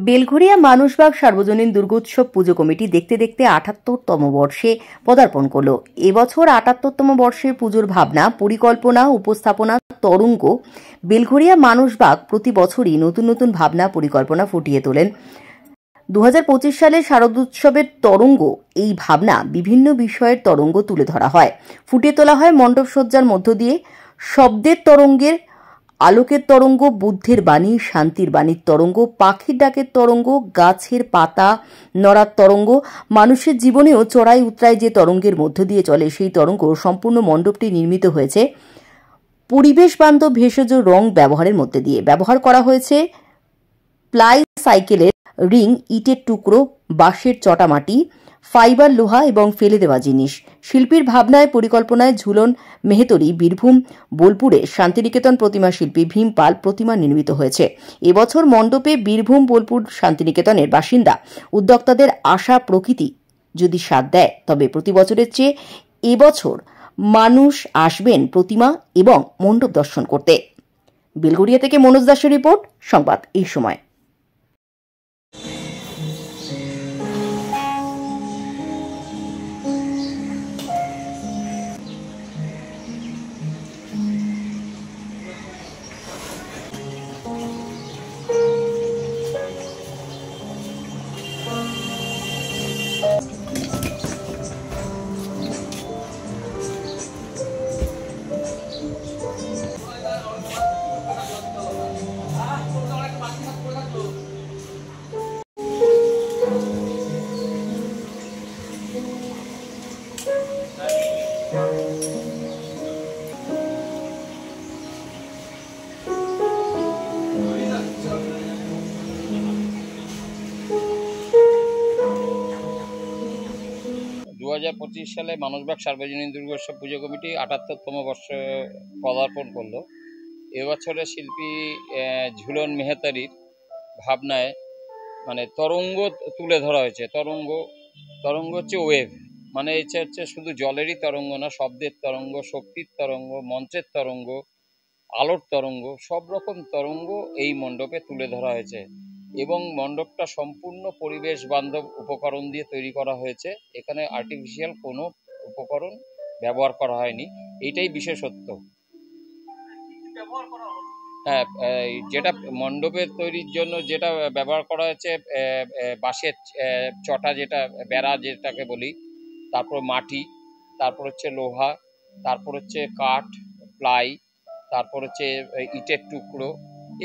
বেলঘরিয়া মানুষবাগ সার্বজনীন দুর্গোৎসব পুজো কমিটি দেখতে দেখতে ৭৮তম বর্ষে পদার্পণ করল। এবছর ৭৮তম বর্ষের পুজোর ভাবনা, পরিকল্পনা, উপস্থাপনা, তরঙ্গ। বেলঘরিয়া মানুষবাগ প্রতি বছরই নতুন নতুন ভাবনা, পরিকল্পনা ফুটিয়ে তোলেন। ২০২৫ সালে শারদোৎসবের তরঙ্গ, এই ভাবনা বিভিন্ন বিষয়ের তরঙ্গ তুলে ধরা হয়, ফুটিয়ে তোলা হয় মণ্ডপ সজ্জার মধ্য দিয়ে। শব্দের তরঙ্গের, আলোকের তরঙ্গ, বুদ্ধের বাণী, শান্তির বাণীর তরঙ্গ, পাখির ডাকের তরঙ্গ, গাছের পাতা নড়ার তরঙ্গ, মানুষের জীবনেও চড়াই উতরাই যে তরঙ্গের মধ্য দিয়ে চলে সেই তরঙ্গ। সম্পূর্ণ মণ্ডপটি নির্মিত হয়েছে পরিবেশ বান্ধব ভেষজ রং ব্যবহারের মধ্যে দিয়ে। ব্যবহার করা হয়েছে প্লাই সাইকেলের রিং, ইটের টুকরো, বাঁশের চটামাটি, ফাইবার, লোহা এবং ফেলে দেওয়া জিনিস। শিল্পীর ভাবনায়, পরিকল্পনায় ঝুলন মেহতরি বীরভূম বোলপুরে শান্তিনিকেতন প্রতিমা শিল্পী ভীম পাল প্রতিমা নির্মিত হয়েছে। এবছর মণ্ডপে বীরভূম বোলপুর শান্তিনিকেতনের বাসিন্দা উদ্যোক্তাদের আশা, প্রকৃতি যদি সাথ দেয় তবে প্রতি বছরের চেয়ে এবছর মানুষ আসবেন প্রতিমা এবং মণ্ডপ দর্শন করতে। বেলঘরিয়া থেকে মনোজ দাসের রিপোর্ট, সংবাদ এই সময়। ২০২৫ সালে মানুষবাগ সার্বজনীন দুর্গোৎসব পুজো কমিটি ৭৮তম বর্ষে পদার্পণ করলো। এবছরের শিল্পী ঝুলন মেহতারির ভাবনায় মানে তরঙ্গ তুলে ধরা হয়েছে। তরঙ্গ হচ্ছে ওয়েভ, মানে হচ্ছে শুধু জলেরই তরঙ্গ না, শব্দের তরঙ্গ, শক্তির তরঙ্গ, মন্ত্রের তরঙ্গ, আলোর তরঙ্গ, সব রকম তরঙ্গ এই মণ্ডপে তুলে ধরা হয়েছে এবং মণ্ডপটা সম্পূর্ণ পরিবেশ বান্ধব উপকরণ দিয়ে তৈরি করা হয়েছে। এখানে আর্টিফিশিয়াল কোনো উপকরণ ব্যবহার করা হয়নি, এইটাই বিশেষত্ব। হ্যাঁ, যেটা মণ্ডপের তৈরির জন্য যেটা ব্যবহার করা হয়েছে, বাঁশের চটা, যেটা বেড়া যেটাকে বলি, তারপর মাটি, তারপর হচ্ছে লোহা, তারপর হচ্ছে কাঠ, প্লাই, তারপর হচ্ছে ইটের টুকরো,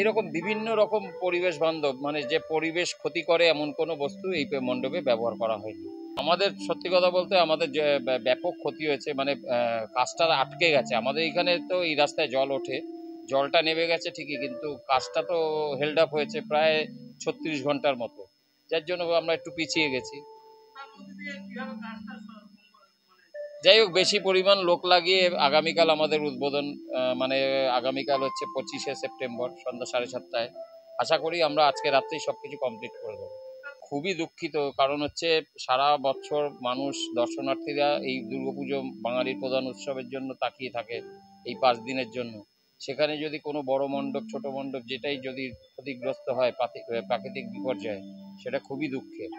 এরকম বিভিন্ন রকম পরিবেশ বান্ধব, মানে যে পরিবেশ ক্ষতি করে এমন কোনো বস্তু এই মণ্ডপে ব্যবহার করা হয়নি। আমাদের সত্যি কথা বলতে আমাদের যে ব্যাপক ক্ষতি হয়েছে, মানে কাজটা আটকে গেছে। আমাদের এখানে তো এই রাস্তায় জল ওঠে, জলটা নেমে গেছে ঠিকই, কিন্তু কাজটা তো হেল্ড আপ হয়েছে প্রায় ৩৬ ঘন্টার মতো, যার জন্য আমরা একটু পিছিয়ে গেছি। যাই হোক, বেশি পরিমাণ লোক লাগিয়ে আগামীকাল আমাদের উদ্বোধন, মানে আগামীকাল হচ্ছে ২৫শে সেপ্টেম্বর সন্ধ্যা ৭:৩০টায়। আশা করি আমরা আজকে রাত্রেই সবকিছু কমপ্লিট করে দেবো। খুবই দুঃখিত, কারণ হচ্ছে সারা বছর মানুষ, দর্শনার্থীরা এই দুর্গাপুজো বাঙালির প্রধান উৎসবের জন্য তাকিয়ে থাকে, এই ৫ দিনের জন্য। সেখানে যদি কোনো বড় মণ্ডপ, ছোট মণ্ডপ, যেটাই যদি ক্ষতিগ্রস্ত হয় প্রাকৃতিক বিপর্যয়ে, সেটা খুবই দুঃখের।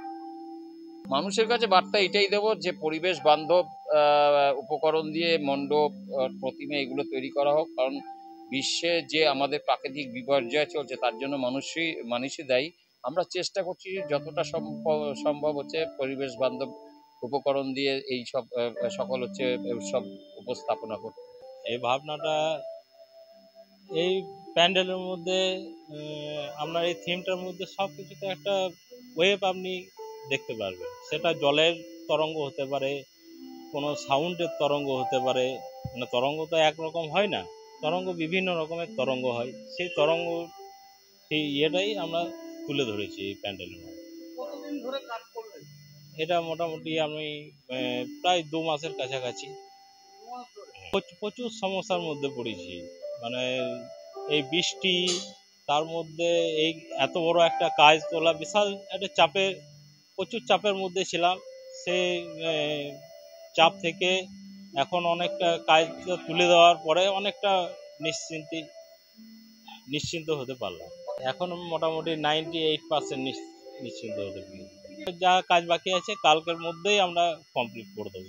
মানুষের কাছে বার্তা এটাই দেবো যে পরিবেশ বান্ধব উপকরণ দিয়ে মণ্ডপ, প্রতিমা এগুলো তৈরি করা হোক, কারণ বিশ্বে যে আমাদের প্রাকৃতিক বিপর্যয় চলছে তার জন্য মানুষই দায়ী। আমরা চেষ্টা করছি যতটা সম্ভব হচ্ছে পরিবেশ বান্ধব উপকরণ দিয়ে এই সব সকল হচ্ছে উৎসব উপস্থাপনা করতে। এই ভাবনাটা এই প্যান্ডেলের মধ্যে, আপনার এই থিমটার মধ্যে সব কিছুতে একটা ওয়েভ আপনি দেখতে পারবেন। সেটা জলের তরঙ্গ হতে পারে, কোনো সাউন্ডের তরঙ্গ হতে পারে, মানে তরঙ্গ তো একরকম হয় না, তরঙ্গ বিভিন্ন রকমের তরঙ্গ হয়। সেই তরঙ্গ, সেই ইয়েটাই আমরা তুলে ধরেছি এই প্যান্ডেলের মধ্যে। কতদিন ধরে কাজ করলেন? এটা মোটামুটি আমি প্রায় ২ মাসের কাছাকাছি। প্রচুর সমস্যার মধ্যে পড়েছি, মানে এই বৃষ্টি, তার মধ্যে এই এত বড় একটা কাজ তোলা, বিশাল একটা প্রচুর চাপের মধ্যে ছিলাম। সেই চাপ থেকে এখন অনেকটা কাজ তুলে দেওয়ার পরে অনেকটা নিশ্চিন্ত হতে পারলাম। এখন মোটামুটি 98% নিশ্চিন্ত হতে পারি। যা কাজ বাকি আছে কালকের মধ্যেই আমরা কমপ্লিট করে দেবো।